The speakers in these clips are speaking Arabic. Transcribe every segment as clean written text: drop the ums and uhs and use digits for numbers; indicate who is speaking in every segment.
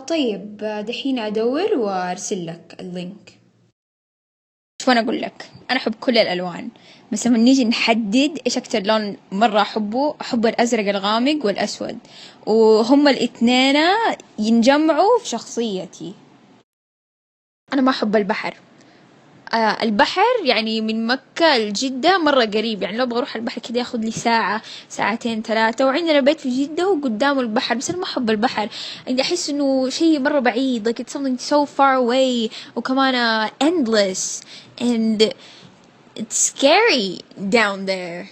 Speaker 1: طيب، دحين أدور وأرسل لك اللينك.
Speaker 2: شو أنا أقول لك، أنا أحب كل الألوان، بس لما نيجي نحدد إيش أكتر لون مرة أحب الأزرق الغامق والأسود، وهم الاثنين ينجمعوا في شخصيتي. أنا ما أحب البحر. البحر يعني من مكة لجدة مرة قريب، يعني لو أبغى أروح البحر كده ياخد لي ساعة ساعتين ثلاثة، وعندنا بيت في جدة وقدامه البحر، بس أنا ما أحب البحر. يعني أحس إنه شيء مرة بعيد، like it's something so far away، وكمان endless and it's scary down there.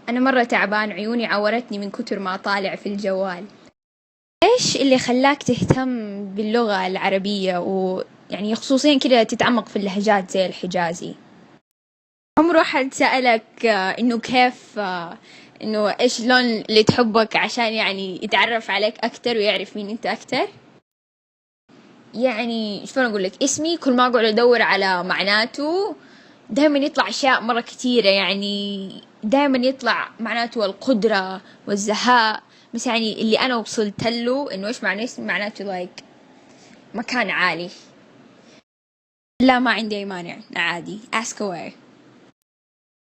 Speaker 2: أنا مرة تعبان، عيوني عورتني من كتر ما طالع في الجوال. إيش اللي خلاك تهتم باللغة العربية، ويعني خصوصيا كده تتعمق في اللهجات زي الحجازي؟ عمره حد سألك إنه كيف إنه إيش اللون اللي تحبك عشان يعني يتعرف عليك أكتر ويعرف مين أنت أكتر؟ يعني شلون أقول لك، اسمي كل ما أقعد أدور على معناته دائما يطلع أشياء مرة كتيرة، يعني دائما يطلع معناته القدرة والزهاء، بس يعني اللي أنا وصلت له إنه إيش معنى اسمي، معناته like مكان عالي. لا، ما عندي أي مانع، عادي ask away.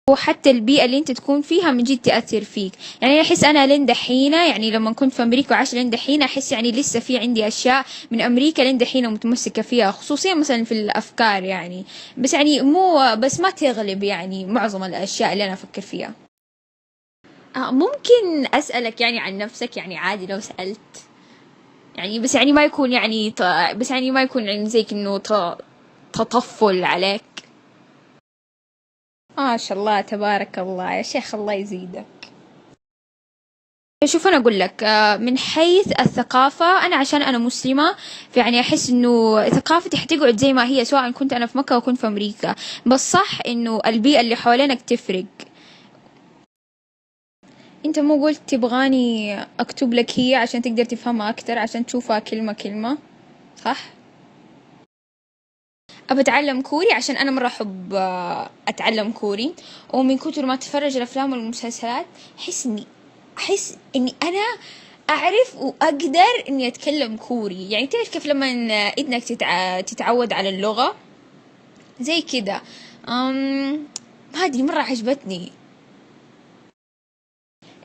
Speaker 2: وحتى البيئة اللي انت تكون فيها من جد تأثر فيك. يعني احس انا لين دحينه، يعني لما كنت في امريكا وعايشة لين دحينه، احس يعني لسه في عندي اشياء من امريكا لين دحينه متمسكة فيها، خصوصيا مثلا في الافكار يعني، بس يعني مو بس ما تغلب يعني معظم الاشياء اللي انا افكر فيها. ممكن اسألك يعني عن نفسك، يعني عادي لو سألت، يعني بس يعني ما يكون يعني بس يعني ما يكون يعني زيك انه تطفل عليك. ما شاء الله تبارك الله يا شيخ، الله يزيدك. شوف أنا أقول لك، من حيث الثقافة، أنا عشان أنا مسلمة، فيعني أحس إنه ثقافتي حتقعد زي ما هي، سواء كنت أنا في مكة أو كنت في أمريكا، بس صح إنه البيئة اللي حوالينك تفرق. أنت مو قلت تبغاني أكتب لك هي عشان تقدر تفهمها أكتر، عشان تشوفها كلمة كلمة، صح؟ أبى أتعلم كوري عشان أنا مرة أحب أتعلم كوري، ومن كتر ما أتفرج الأفلام والمسلسلات أحس إني أنا أعرف وأقدر إني أتكلم كوري. يعني تعرف كيف لما إنك تتعود على اللغة زي كده. ما أدري، مرة عجبتني.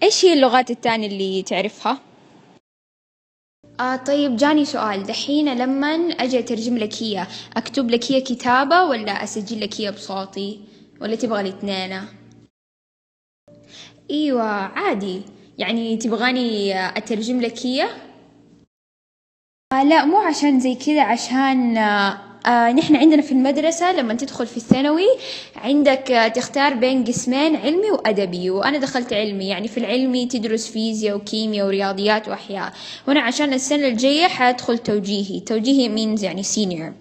Speaker 2: إيش هي اللغات التانية اللي تعرفها؟ طيب، جاني سؤال دحين، لما أجي أترجم لك هي، أكتب لك هي كتابة ولا أسجل لك هي بصوتي، ولا تبغى الاثنين؟ أيوة عادي، يعني تبغاني أترجم لك هي؟ لا، مو عشان زي كذا، عشان نحن عندنا في المدرسة لما تدخل في الثانوي عندك تختار بين قسمين، علمي وأدبي، وأنا دخلت علمي. يعني في العلمي تدرس فيزياء وكيمياء ورياضيات وأحياء، وأنا عشان السنة الجاية حأدخل توجيهي means يعني senior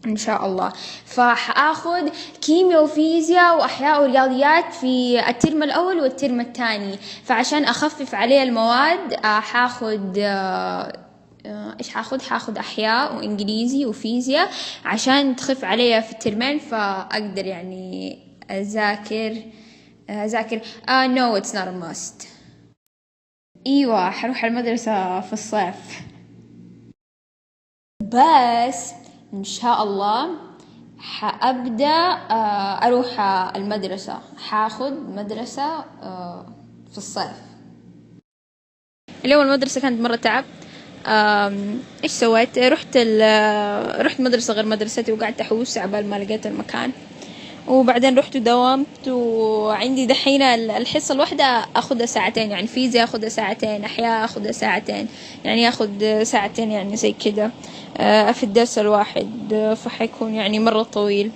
Speaker 2: إن شاء الله، فحآخذ كيمياء وفيزياء وأحياء ورياضيات في الترم الأول والترم الثاني، فعشان أخفف عليه المواد حاخذ إيش حاخذ أحياء وإنجليزي وفيزياء عشان تخف عليا في الترمين، فأقدر يعني أذاكر no it's not a must. أيوة، حروح المدرسة في الصيف، بس إن شاء الله حأبدأ أروح المدرسة، حاخذ مدرسة في الصيف. اليوم المدرسة كانت مرة تعب. إيش سويت؟ رحت مدرسة غير مدرستي، وقعدت أحوس عبال ما لقيت المكان، وبعدين رحت ودومت، وعندي دحين الحصة الواحدة أخذها ساعتين، يعني فيزياء أخذها ساعتين، أحياء أخذها ساعتين، يعني أخذ ساعتين يعني زي كده في الدرس الواحد، فحيكون يعني مرة طويل.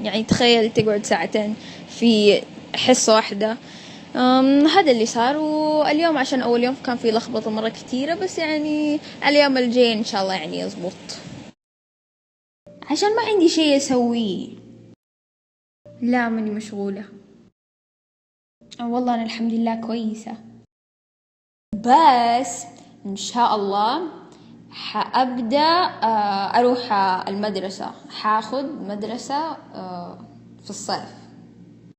Speaker 2: يعني تخيل تقعد ساعتين في حصة واحدة. هذا اللي صار. واليوم عشان أول يوم كان في لخبطة مرة كتيرة، بس يعني اليوم الجاي إن شاء الله يعني يزبط، عشان ما عندي شيء أسويه. لا، ماني مشغولة. والله أنا الحمد لله كويسة، بس إن شاء الله حأبدأ أروح المدرسة، حاخذ مدرسة في الصيف.